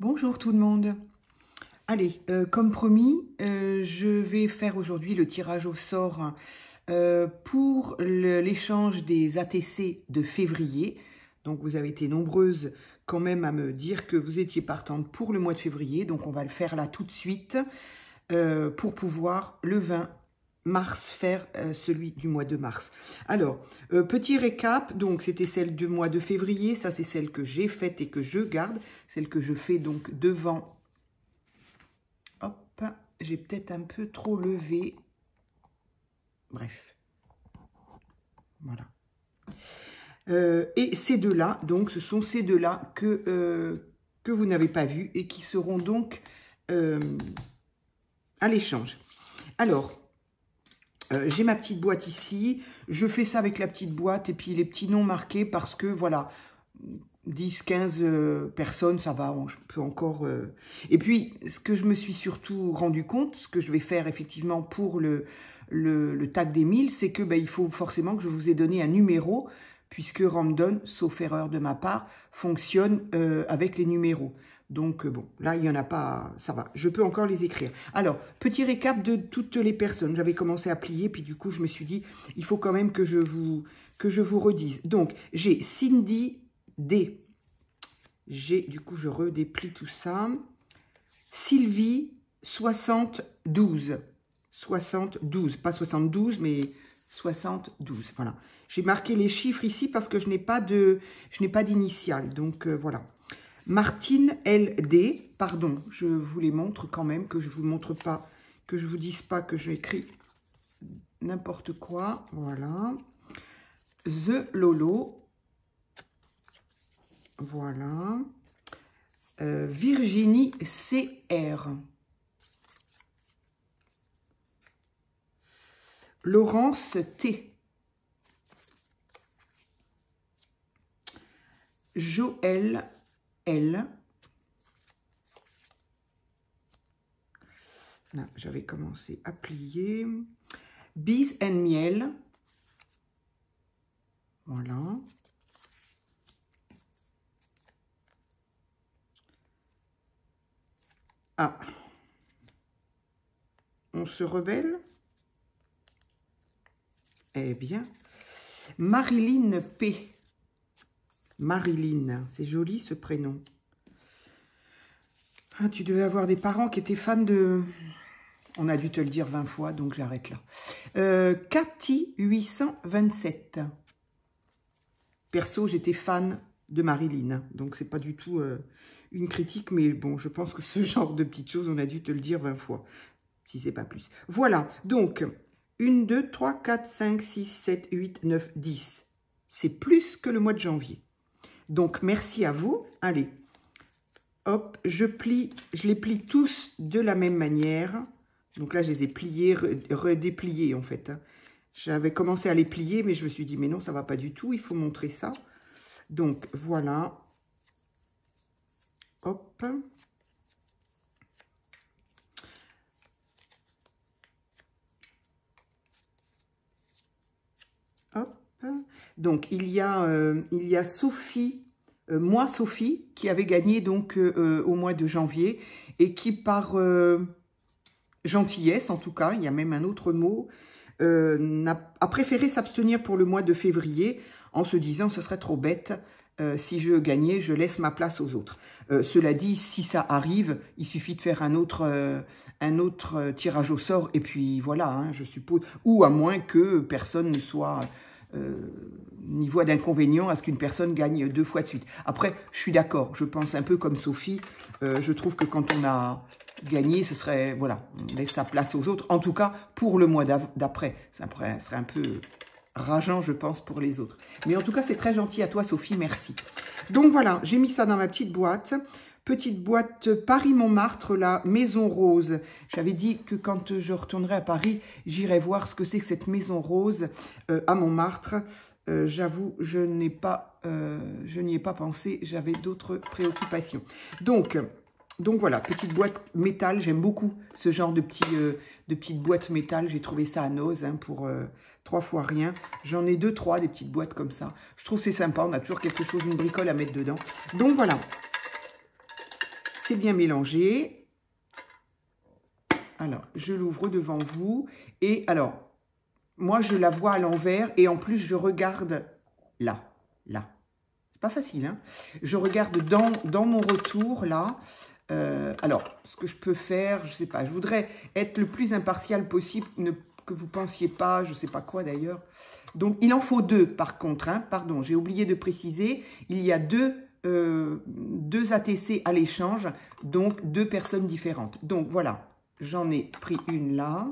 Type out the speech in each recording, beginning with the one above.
Bonjour tout le monde. Allez, comme promis, je vais faire aujourd'hui le tirage au sort pour l'échange des ATC de février. Donc vous avez été nombreuses quand même à me dire que vous étiez partantes pour le mois de février. Donc on va le faire là tout de suite pour pouvoir le 20 mars faire celui du mois de mars. Alors, petit récap, donc c'était celle du mois de février, ça c'est celle que j'ai faite et que je garde, celle que je fais donc devant. Hop, j'ai peut-être un peu trop levé. Bref, voilà. Et ces deux-là, donc ce sont ces deux-là que vous n'avez pas vus et qui seront donc à l'échange. Alors, j'ai ma petite boîte ici, je fais ça avec la petite boîte et puis les petits noms marqués parce que voilà, 10, 15 personnes, ça va, je peux encore... Et puis, ce que je me suis surtout rendu compte, ce que je vais faire effectivement pour le tag des 1000, c'est que il faut forcément que je vous ai donné un numéro, puisque Random, sauf erreur de ma part, fonctionne avec les numéros. Donc, bon, là, il n'y en a pas, ça va, je peux encore les écrire. Alors, petit récap de toutes les personnes. J'avais commencé à plier, puis du coup, je me suis dit, il faut quand même que je vous redise. Donc, j'ai Cindy D. J'ai, du coup, je redéplie tout ça. Sylvie, 72. 72, pas 72, mais 72, voilà. J'ai marqué les chiffres ici parce que je n'ai pas d'initiale, donc voilà. Martine LD, pardon, je vous les montre quand même, que je vous montre pas, que je vous dise pas que j'écris n'importe quoi, voilà. The Lolo, voilà. Virginie CR. Laurence T. Joël L. Là, j'avais commencé à plier. Bise and Miel. Voilà. Ah. On se rebelle? Eh bien. Marilyn P. Marilyn, c'est joli ce prénom. Ah, tu devais avoir des parents qui étaient fans de... On a dû te le dire 20 fois, donc j'arrête là. Cathy 827. Perso, j'étais fan de Marilyn, donc c'est pas du tout une critique, mais bon, je pense que ce genre de petites choses, on a dû te le dire 20 fois, si c'est pas plus. Voilà, donc 1, 2, 3, 4, 5, 6, 7, 8, 9, 10. C'est plus que le mois de janvier. Donc, merci à vous. Allez, hop, je les plie tous de la même manière. Donc là, je les ai pliés, redépliés en fait. J'avais commencé à les plier, mais je me suis dit, mais non, ça ne va pas du tout, il faut montrer ça. Donc, voilà. Hop. Hop. Donc, il y a Sophie, moi Sophie, qui avait gagné donc au mois de janvier et qui par gentillesse, en tout cas, il y a même un autre mot, a préféré s'abstenir pour le mois de février en se disant ce serait trop bête, si je gagnais, je laisse ma place aux autres. Cela dit, si ça arrive, il suffit de faire un autre tirage au sort et puis voilà, hein, je suppose, ou à moins que personne ne soit... n'y voit d'inconvénient à ce qu'une personne gagne 2 fois de suite. Après, je suis d'accord, je pense un peu comme Sophie, je trouve que quand on a gagné, ce serait, voilà, on laisse sa place aux autres, en tout cas pour le mois d'après. Ça serait un peu rageant, je pense, pour les autres. Mais en tout cas, c'est très gentil à toi, Sophie, merci. Donc voilà, j'ai mis ça dans ma petite boîte Paris-Montmartre, la Maison Rose. J'avais dit que quand je retournerai à Paris, j'irai voir ce que c'est que cette Maison Rose à Montmartre. J'avoue, je n'y ai pas pensé, j'avais d'autres préoccupations. Donc voilà, petite boîte métal, j'aime beaucoup ce genre de petites boîtes métal. J'ai trouvé ça à Noz hein, pour 3 fois rien. J'en ai 2, 3 des petites boîtes comme ça. Je trouve c'est sympa, on a toujours quelque chose, une bricole à mettre dedans. Donc voilà. c'est bien mélangé. Alors, je l'ouvre devant vous. Et alors, moi, je la vois à l'envers. Et en plus, je regarde là. Là. C'est pas facile, hein? Je regarde dans mon retour, là. Alors, ce que je peux faire, je sais pas. Je voudrais être le plus impartial possible, que vous pensiez pas, je sais pas quoi d'ailleurs. Donc, il en faut deux, par contre. Hein, pardon, j'ai oublié de préciser. Il y a deux ATC à l'échange, donc deux personnes différentes. Donc, voilà. J'en ai pris une là.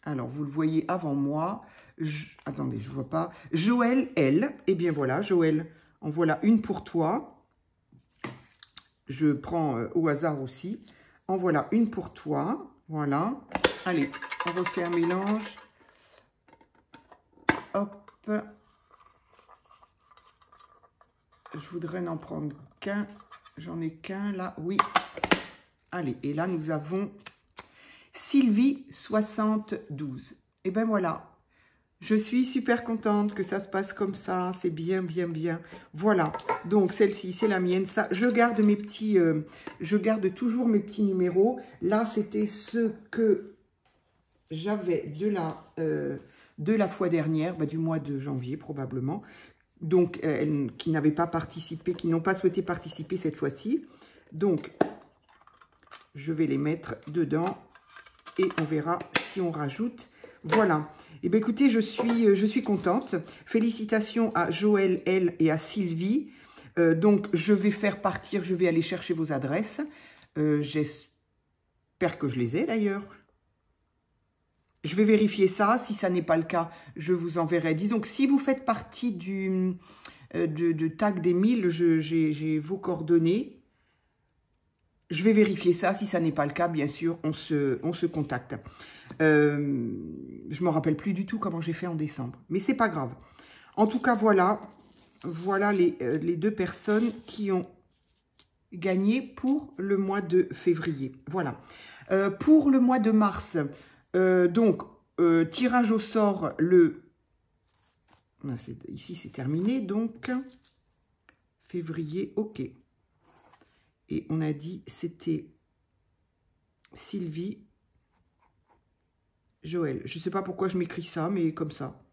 Alors, vous le voyez avant moi. Attendez, je ne vois pas. Joël, elle. Eh bien, voilà, Joël, en voilà une pour toi. Je prends au hasard aussi. En voilà une pour toi. Voilà. Allez, on refait un mélange. Hop. Je voudrais n'en prendre qu'un. J'en ai qu'un là. Oui. Allez, et là, nous avons Sylvie 72. Et ben voilà. Je suis super contente que ça se passe comme ça. C'est bien, bien, bien. Voilà. Donc, celle-ci, c'est la mienne. Ça, je garde mes petits... je garde toujours mes petits numéros. Là, c'était ce que j'avais de la fois dernière, du mois de janvier probablement. Donc, qui n'avaient pas participé, qui n'ont pas souhaité participer cette fois-ci. Donc, je vais les mettre dedans et on verra si on rajoute. Voilà. Eh bien, écoutez, je suis contente. Félicitations à Joël, elle, et à Sylvie. Donc, je vais faire partir, je vais aller chercher vos adresses. J'espère que je les ai, d'ailleurs. Je vais vérifier ça. Si ça n'est pas le cas, je vous enverrai. Disons que si vous faites partie de Tag des 1000, j'ai vos coordonnées. Je vais vérifier ça. Si ça n'est pas le cas, bien sûr, on se contacte. Je ne me rappelle plus du tout comment j'ai fait en décembre. Mais c'est pas grave. En tout cas, voilà les deux personnes qui ont gagné pour le mois de février. Voilà. Pour le mois de mars, donc, tirage au sort ici, c'est terminé. Donc, février, ok. Et on a dit, c'était Sylvie, Joël. Je ne sais pas pourquoi je m'écris ça, mais comme ça.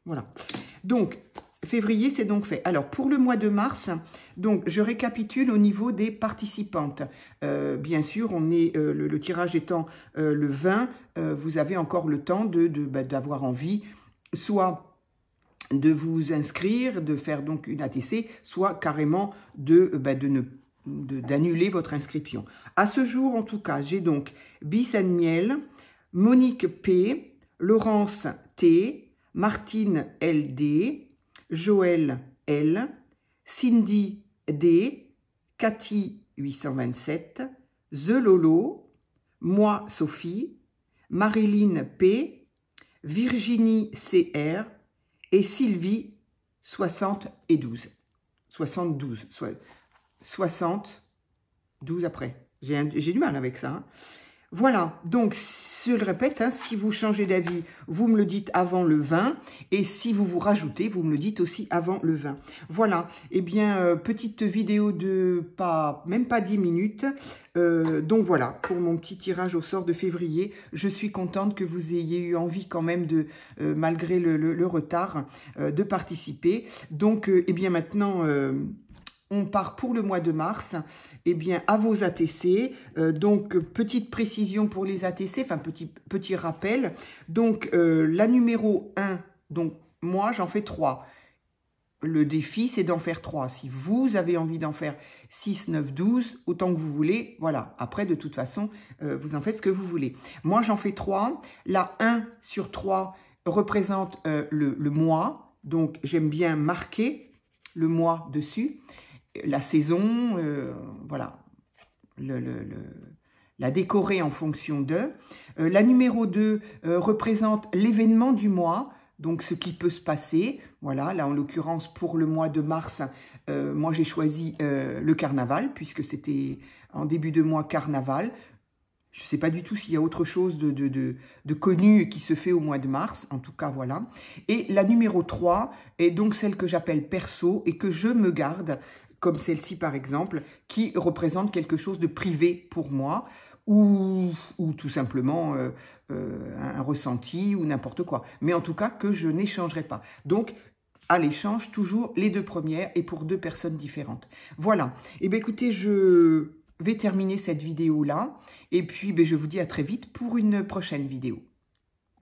Voilà. Donc, février, c'est donc fait. Alors, pour le mois de mars, donc je récapitule au niveau des participantes. Bien sûr, on est le tirage étant le 20, vous avez encore le temps d'avoir envie, soit de vous inscrire, de faire donc une ATC, soit carrément d'annuler votre inscription. À ce jour, en tout cas, j'ai donc Bissane Miel, Monique P, Laurence T, Martine LD, Joël L, Cindy D, Cathy 827, The Lolo, moi Sophie, Marilyn P, Virginie CR et Sylvie 72 après. J'ai du mal avec ça. Hein. Voilà, donc je le répète, hein, si vous changez d'avis, vous me le dites avant le 20. Et si vous vous rajoutez, vous me le dites aussi avant le 20. Voilà, eh bien, petite vidéo de même pas 10 minutes. Donc voilà, pour mon petit tirage au sort de février, je suis contente que vous ayez eu envie quand même de, malgré le retard, de participer. Donc, eh bien maintenant... on part pour le mois de mars, eh bien, à vos ATC. Donc, petite précision pour les ATC, enfin, petit rappel. Donc, la numéro 1, donc, moi, j'en fais 3. Le défi, c'est d'en faire 3. Si vous avez envie d'en faire 6, 9, 12, autant que vous voulez, voilà. Après, de toute façon, vous en faites ce que vous voulez. Moi, j'en fais 3. La 1 sur 3 représente le mois. Donc, j'aime bien marquer le mois dessus. La saison, voilà, la décorer en fonction de. La numéro 2 représente l'événement du mois, donc ce qui peut se passer. Voilà, là en l'occurrence pour le mois de mars, moi j'ai choisi le carnaval, puisque c'était en début de mois carnaval. Je ne sais pas du tout s'il y a autre chose de connu qui se fait au mois de mars. En tout cas, voilà. Et la numéro 3 est donc celle que j'appelle perso et que je me garde, comme celle-ci par exemple, qui représente quelque chose de privé pour moi, ou tout simplement un ressenti ou n'importe quoi. Mais en tout cas que je n'échangerai pas. Donc, à l'échange, toujours les deux premières et pour deux personnes différentes. Voilà. Et bien écoutez, je vais terminer cette vidéo-là. Et puis, je vous dis à très vite pour une prochaine vidéo.